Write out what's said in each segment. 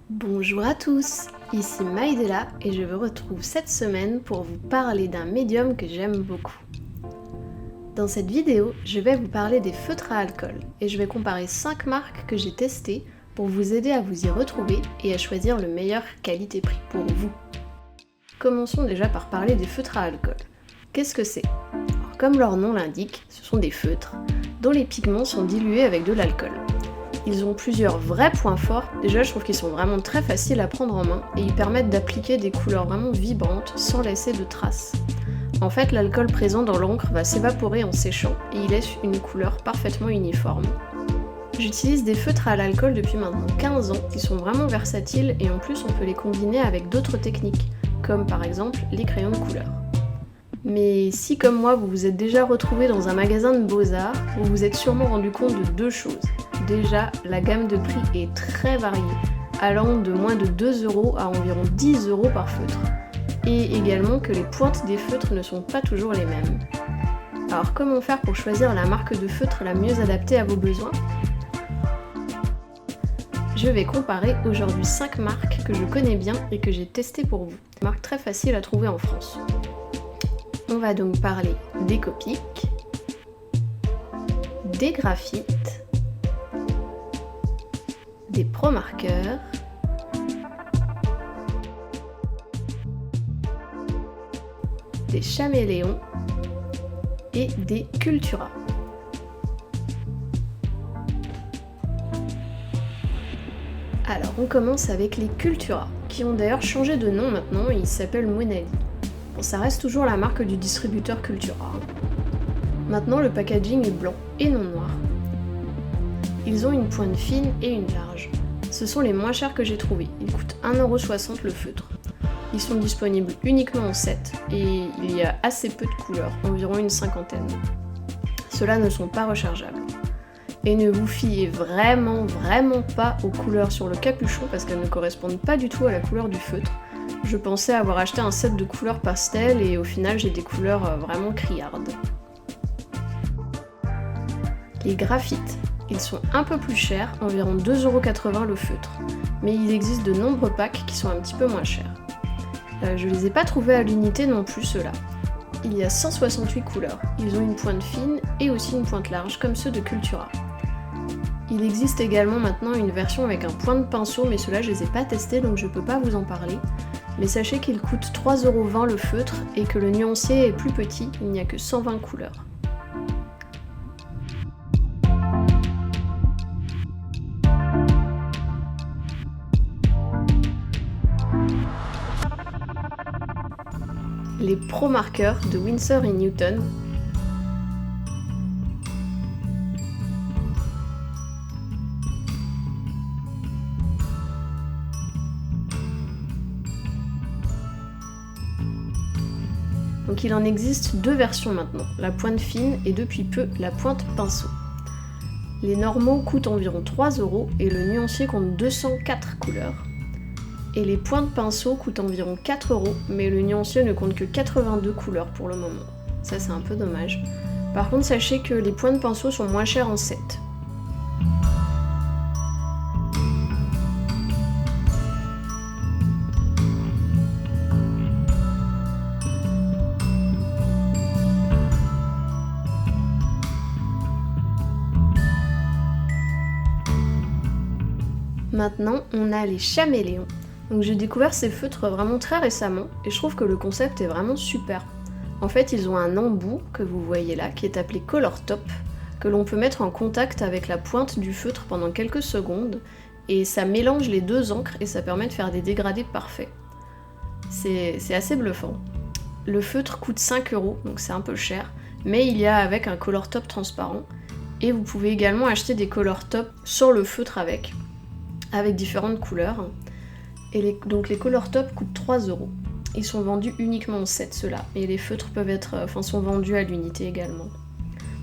Bonjour à tous, ici Maïdela et je vous retrouve cette semaine pour vous parler d'un médium que j'aime beaucoup. Dans cette vidéo, je vais vous parler des feutres à alcool et je vais comparer 5 marques que j'ai testées pour vous aider à vous y retrouver et à choisir le meilleur qualité-prix pour vous. Commençons déjà par parler des feutres à alcool. Qu'est-ce que c'est ? Alors, comme leur nom l'indique, ce sont des feutres dont les pigments sont dilués avec de l'alcool. Ils ont plusieurs vrais points forts. Déjà, je trouve qu'ils sont vraiment très faciles à prendre en main et ils permettent d'appliquer des couleurs vraiment vibrantes sans laisser de traces. En fait, l'alcool présent dans l'encre va s'évaporer en séchant et il laisse une couleur parfaitement uniforme. J'utilise des feutres à l'alcool depuis maintenant 15 ans, qui sont vraiment versatiles et en plus on peut les combiner avec d'autres techniques, comme par exemple les crayons de couleur. Mais si comme moi vous vous êtes déjà retrouvé dans un magasin de beaux-arts, vous vous êtes sûrement rendu compte de deux choses. Déjà, la gamme de prix est très variée, allant de moins de 2€ à environ 10€ par feutre. Et également que les pointes des feutres ne sont pas toujours les mêmes. Alors comment faire pour choisir la marque de feutre la mieux adaptée à vos besoins ? Je vais comparer aujourd'hui 5 marques que je connais bien et que j'ai testées pour vous. Des marques très faciles à trouver en France. On va donc parler des Copic, des Graphites, des Promarqueurs, des Chaméléons et des Cultura. Alors on commence avec les Cultura, qui ont d'ailleurs changé de nom maintenant et ils s'appellent Monali. Bon, ça reste toujours la marque du distributeur Cultura. Maintenant le packaging est blanc et non noir. Ils ont une pointe fine et une large. Ce sont les moins chers que j'ai trouvés, ils coûtent 1,60€ le feutre. Ils sont disponibles uniquement en 7 et il y a assez peu de couleurs, environ une cinquantaine. Ceux-là ne sont pas rechargeables. Et ne vous fiez vraiment pas aux couleurs sur le capuchon parce qu'elles ne correspondent pas du tout à la couleur du feutre. Je pensais avoir acheté un set de couleurs pastel et au final j'ai des couleurs vraiment criardes. Les Graphites. Ils sont un peu plus chers, environ 2,80€ le feutre, mais il existe de nombreux packs qui sont un petit peu moins chers. Je les ai pas trouvés à l'unité non plus ceux-là. Il y a 168 couleurs, ils ont une pointe fine et aussi une pointe large comme ceux de Cultura. Il existe également maintenant une version avec un point de pinceau, mais ceux-là je les ai pas testés donc je peux pas vous en parler. Mais sachez qu'il coûte 3,20€ le feutre et que le nuancier est plus petit, il n'y a que 120 couleurs. Les Promarqueurs de Winsor & Newton. Donc il en existe deux versions maintenant, la pointe fine et depuis peu la pointe pinceau. Les normaux coûtent environ 3€ et le nuancier compte 204 couleurs. Et les pointes pinceau coûtent environ 4€, mais le nuancier ne compte que 82 couleurs pour le moment. Ça c'est un peu dommage. Par contre sachez que les pointes pinceau sont moins chères en 7. Maintenant on a les Chaméléons. Donc j'ai découvert ces feutres vraiment très récemment et je trouve que le concept est vraiment super. En fait ils ont un embout que vous voyez là qui est appelé Color Top que l'on peut mettre en contact avec la pointe du feutre pendant quelques secondes et ça mélange les deux encres et ça permet de faire des dégradés parfaits. C'est assez bluffant. Le feutre coûte 5€, donc c'est un peu cher, mais il y a avec un Color Top transparent et vous pouvez également acheter des Color Top sans le feutre avec différentes couleurs. Et donc les Color Top coûtent 3€. Ils sont vendus uniquement en 7 ceux-là, et les feutres sont vendus à l'unité également.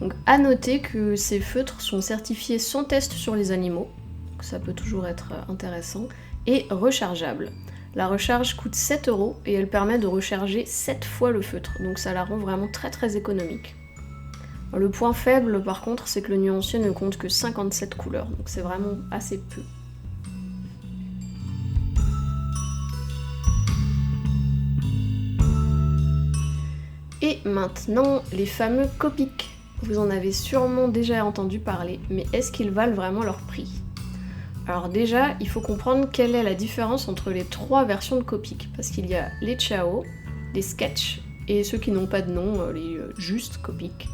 Donc à noter que ces feutres sont certifiés sans test sur les animaux, donc ça peut toujours être intéressant, et rechargeables. La recharge coûte 7€ et elle permet de recharger 7 fois le feutre, donc ça la rend vraiment très économique. Le point faible par contre c'est que le nuancier ne compte que 57 couleurs, donc c'est vraiment assez peu. Et maintenant, les fameux Copic. Vous en avez sûrement déjà entendu parler, mais est-ce qu'ils valent vraiment leur prix? Alors déjà, il faut comprendre quelle est la différence entre les 3 versions de Copic, parce qu'il y a les Ciao, les Sketch, et ceux qui n'ont pas de nom, les juste Copic.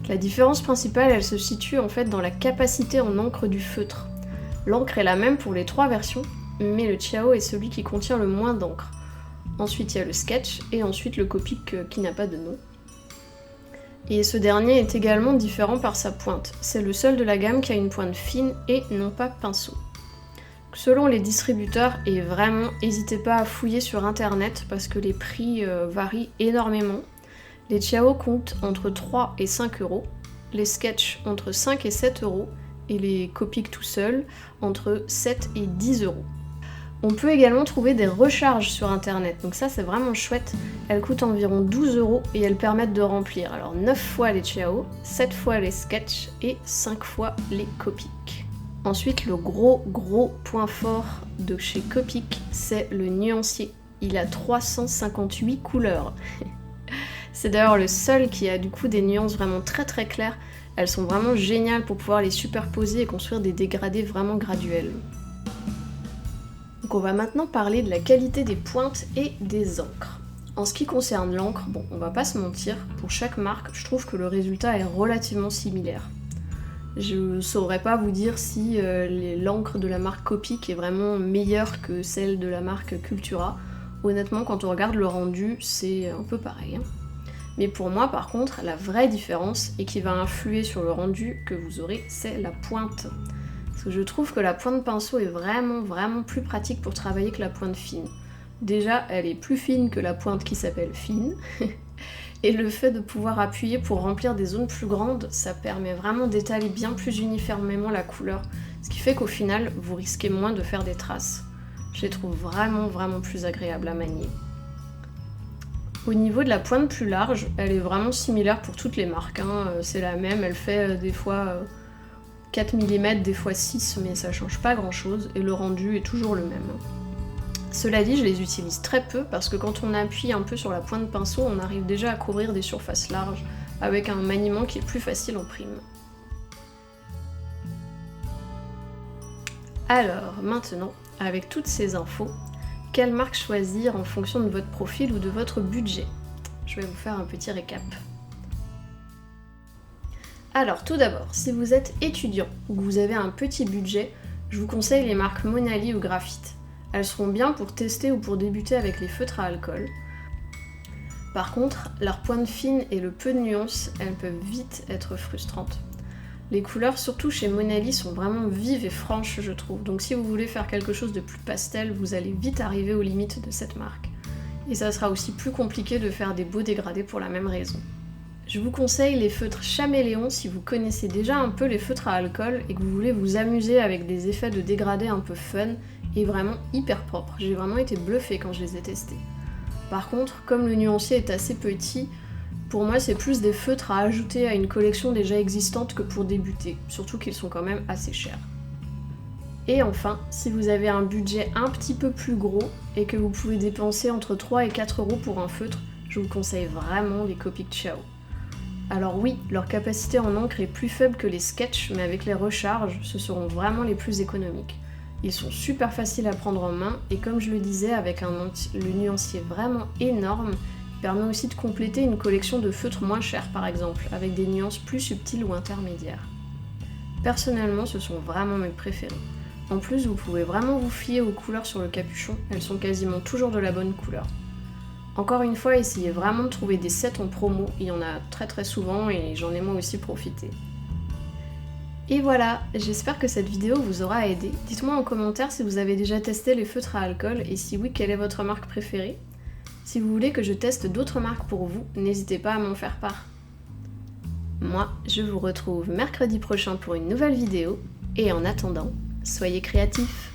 La différence principale, elle se situe en fait dans la capacité en encre du feutre. L'encre est la même pour les 3 versions, mais le Ciao est celui qui contient le moins d'encre. Ensuite, il y a le Sketch, et ensuite le Copic qui n'a pas de nom. Et ce dernier est également différent par sa pointe. C'est le seul de la gamme qui a une pointe fine et non pas pinceau. Selon les distributeurs, et vraiment, n'hésitez pas à fouiller sur internet parce que les prix varient énormément. Les Ciao coûtent entre 3 et 5 euros, les Sketch entre 5 et 7 euros, et les Copic tout seuls entre 7 et 10 euros. On peut également trouver des recharges sur internet, donc ça c'est vraiment chouette. Elles coûtent environ 12 euros et elles permettent de remplir alors 9 fois les Ciao, 7 fois les Sketch et 5 fois les Copic. Ensuite, le gros point fort de chez Copic, c'est le nuancier. Il a 358 couleurs. C'est d'ailleurs le seul qui a du coup des nuances vraiment très claires. Elles sont vraiment géniales pour pouvoir les superposer et construire des dégradés vraiment graduels. Donc on va maintenant parler de la qualité des pointes et des encres. En ce qui concerne l'encre, bon, on va pas se mentir, pour chaque marque, je trouve que le résultat est relativement similaire. Je saurais pas vous dire si l'encre de la marque Copic est vraiment meilleure que celle de la marque Cultura. Honnêtement, quand on regarde le rendu, c'est un peu pareil. Mais pour moi, par contre, la vraie différence, et qui va influer sur le rendu que vous aurez, c'est la pointe. Parce que je trouve que la pointe pinceau est vraiment plus pratique pour travailler que la pointe fine. Déjà, elle est plus fine que la pointe qui s'appelle fine. Et le fait de pouvoir appuyer pour remplir des zones plus grandes, ça permet vraiment d'étaler bien plus uniformément la couleur. Ce qui fait qu'au final, vous risquez moins de faire des traces. Je les trouve vraiment plus agréables à manier. Au niveau de la pointe plus large, elle est vraiment similaire pour toutes les marques. C'est la même, elle fait des fois 4 mm, des fois 6, mais ça change pas grand chose et le rendu est toujours le même. Cela dit, je les utilise très peu parce que quand on appuie un peu sur la pointe pinceau, on arrive déjà à couvrir des surfaces larges avec un maniement qui est plus facile en prime. Alors maintenant, avec toutes ces infos, quelle marque choisir en fonction de votre profil ou de votre budget? Je vais vous faire un petit récap. Alors tout d'abord, si vous êtes étudiant ou que vous avez un petit budget, je vous conseille les marques Monali ou Graphite. Elles seront bien pour tester ou pour débuter avec les feutres à alcool. Par contre, leur pointe fine et le peu de nuances, elles peuvent vite être frustrantes. Les couleurs, surtout chez Monali, sont vraiment vives et franches, je trouve. Donc si vous voulez faire quelque chose de plus pastel, vous allez vite arriver aux limites de cette marque. Et ça sera aussi plus compliqué de faire des beaux dégradés pour la même raison. Je vous conseille les feutres Chaméléon si vous connaissez déjà un peu les feutres à alcool et que vous voulez vous amuser avec des effets de dégradé un peu fun et vraiment hyper propres. J'ai vraiment été bluffée quand je les ai testés. Par contre, comme le nuancier est assez petit, pour moi c'est plus des feutres à ajouter à une collection déjà existante que pour débuter, surtout qu'ils sont quand même assez chers. Et enfin, si vous avez un budget un petit peu plus gros et que vous pouvez dépenser entre 3 et 4 euros pour un feutre, je vous conseille vraiment les Copic Ciao. Alors oui, leur capacité en encre est plus faible que les Sketch, mais avec les recharges, ce seront vraiment les plus économiques. Ils sont super faciles à prendre en main, et comme je le disais, avec le nuancier vraiment énorme, il permet aussi de compléter une collection de feutres moins chers par exemple, avec des nuances plus subtiles ou intermédiaires. Personnellement, ce sont vraiment mes préférés. En plus, vous pouvez vraiment vous fier aux couleurs sur le capuchon, elles sont quasiment toujours de la bonne couleur. Encore une fois, essayez vraiment de trouver des sets en promo, il y en a très souvent et j'en ai moi aussi profité. Et voilà, j'espère que cette vidéo vous aura aidé. Dites-moi en commentaire si vous avez déjà testé les feutres à alcool et si oui, quelle est votre marque préférée. Si vous voulez que je teste d'autres marques pour vous, n'hésitez pas à m'en faire part. Moi, je vous retrouve mercredi prochain pour une nouvelle vidéo et en attendant, soyez créatifs!